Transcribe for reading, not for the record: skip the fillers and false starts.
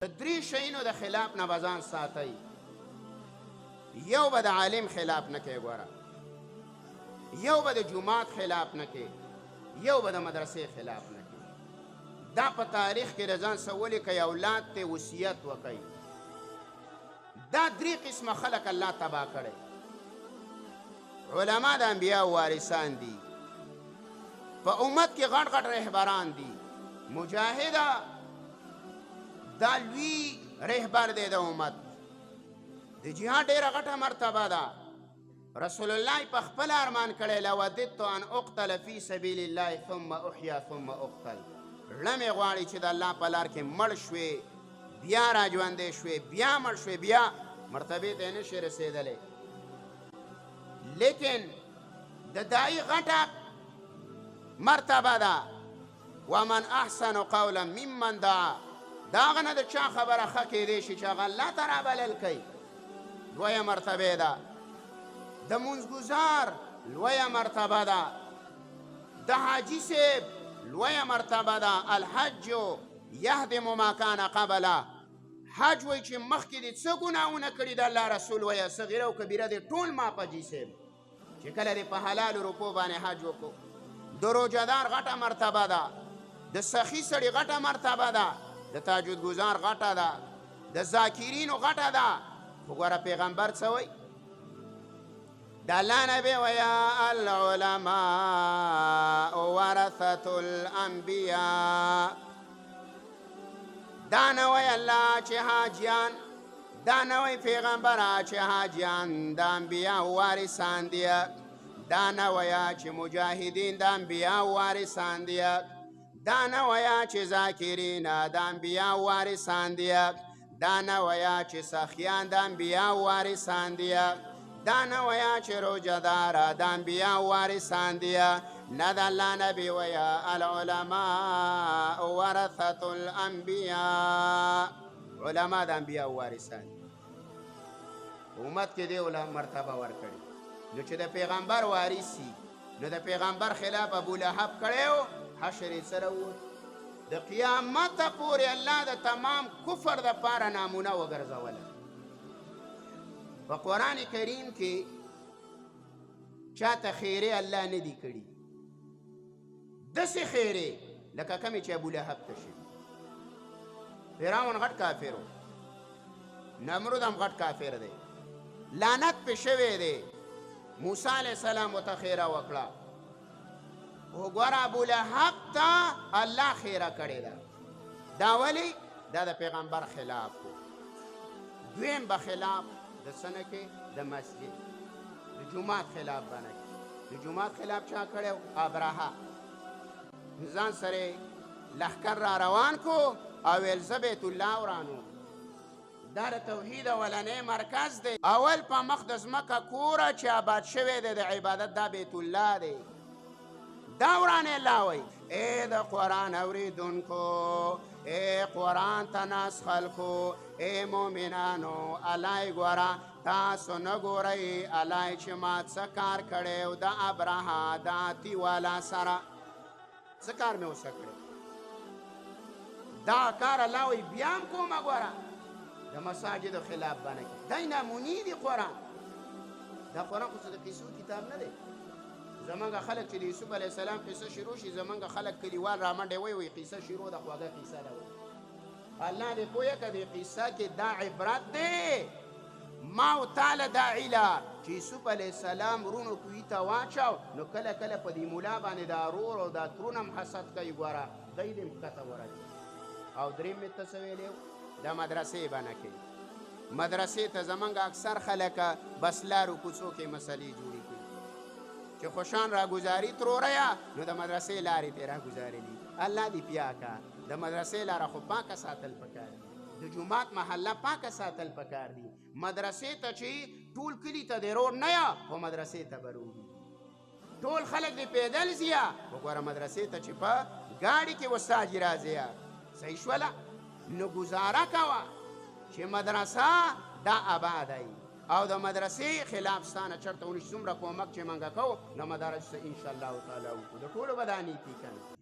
درې شیانو د خلاف نه به ځان ساتئ. یو به د عالم خلاف نه کوي، ګوره، یو به د جومات خلاف نه کوي، یو به د مدرسې خلاف نه کوي. دا په تاریخ کې د ځان څه ولیکئ، اولاد ته وصیت وکئ. دا درې قسمه خلک الله تباه کړی. علما د انبیاء وارثان دي، په امت کې غټ غټ رهبران دي. مجاهده دا لوی رهبر دی د امت، د جهاد ډېره غټه مرتبه ده. رسول الله په خپل ارمان کړی، لوددت ان اقتل فی سبیل الله ثم احیا ثم اقتل. لمې غواړي چې د الله په لار کې مړ شوې، بیا را ژوندی شوې، بیا مړ شوې، بیا مرتبې ته یې نشي رسېدلی. لیکن د داعي غټه مرتبه ده. ومن احسن قولا ممن دعا، دا هغه نه د چا خبره ښه کیدی شي چې هغه الله ته رابلل کوي. لویه مرتبه ده. د منځګزار لویه مرتبه ده. د حاجي صاحب لویه مرتبه ده. الحج یهدم ما کان قبله. حج وایي چې مخکې دې څه ګناهونه کړي د الله رسول وایي، صغیره او کبیره دې ټول معاف حاجي صاحب، چې کله دې په حلالو روپو باندې حج وکړو. د روژهدار غټه مرتبه ده. د سخي سړي غټه مرتبه ده. د تهجد ګزار غټه ده. د ذاکرینو غټه ده. خو ګوره پیغمبر څه وایي؟ د الله نبی ویا العلماء ورثة الانبیاء. دا نه وایي الله چې حاجیان، دا نه وایي پیغمبره چې حاجیان د انبیاء وارثان دي. دا نه وایه چې مجاهدین د انبیاء وارثان دي. دا نه وایه چې ذاکرین د انبیاء وارثان دي. دا نه وایه چې سخیان د انبیاء وارثان دي. دا نه وایه چې روژهدار د انبیاء وارثان دي. نه د الله نبی وایه العلماء ورثة الانبیاء. علما د انبیاء وارثان دي. امت کې دې ول مرتبه ورکړي. نو چې د پیغمبر وارثي، نو د پیغمبر خلاف ابولهب کړی، حشر یې سره ووت. د قیامته پورې الله د تمام کفر دپاره نامونه وګرځوله. په قرآن کریم کې چاته خیرې الله نه دي کړي، داسې خیرې لکه کمې چې ابولهب ته شوي. فرعون غټ کافر و، نمرود هم غټ کافر دی، لعنت پې شوی دی. موسی علیه السلام ورته خیره وکړه، خو ګوره ابولهب ته الله خیره کړې ده. دا ولې؟ دا د پیغمبر خلاف و. دویم به خلاف د څه نه کې؟ د مسجد د جومات خلاف به نه کې. د جومات خلاف چا کړی و؟ ابرهه. ځان سره لښکر را روان کو او ویل زه بیت الله ورانو. دا د توحید اولنی مرکز دی. اول په مخ د ځمکه کوره چې آباد شوی دی د عبادت، دا بیت الله دی. دا ورانې الله وایي ای د قرآن اوریدونکو، ای قرآن ته ناست خلکو، ای مؤمنانو، الله ګوره تاسو نه ګورئ الله چې ما څه کار کړی و د ابرهه د اتي والا سره. څه کار مې ورسره کړی؟ دا کار الله وایي بیا هم کومه. ګوره د مساجدو خلاف به نه کړي. دی نمونې دي قرآن. دا قرآن خو څه د قیسو کتاب نه دی. زمونږ خلک چې د یوسف علیه السلام قصه شروع شي، زمونږ خلک کلیوال رامنډې وایي قصه شروع ده، خوږه قصه ده. الله دې پوهه که دې قصه کې دا عبرت دی. ما و تاله دا عیله چې یوسف علیه السلام ورونو کوهي ته واچاو، نو کله کله په دې مولا باندې دا رور او دا ترون هم حسد کوي. ګوره دی دې ښکته ورچي. او درېیم مې ته څه ویلی و؟ د مدرسې به نه کوي. مدرسې ته زمونږ اکثر خلک بس لارو کوڅو کې مسلې جوړې کړي چې خوشان راګزاري تروریه، نو د مدرسې لارې ته راګزارلي. الله دې پیاکه. د مدرسې لاره خو پاکه ساتل پکار دي. د جومات محله پاکه ساتل پکار دي. مدرسې ته چې ټول کلي ته دې روډ نه یا، خو مدرسې ته به روډ وي. ټول خلک دې پیدل ځي، خو ګوره مدرسې ته چې په ګاډي کې وستاجي راځي. صحیح شوله؟ نو ګزاره کوه چې مدرسه دا آبادی، او د مدرسې خلاف ستانه چېرته ونشي. څومره کومک چې موږ کوو، نو مدارس انشاءالله تعالی وکړو، د ټولو به دا نیکي کوي.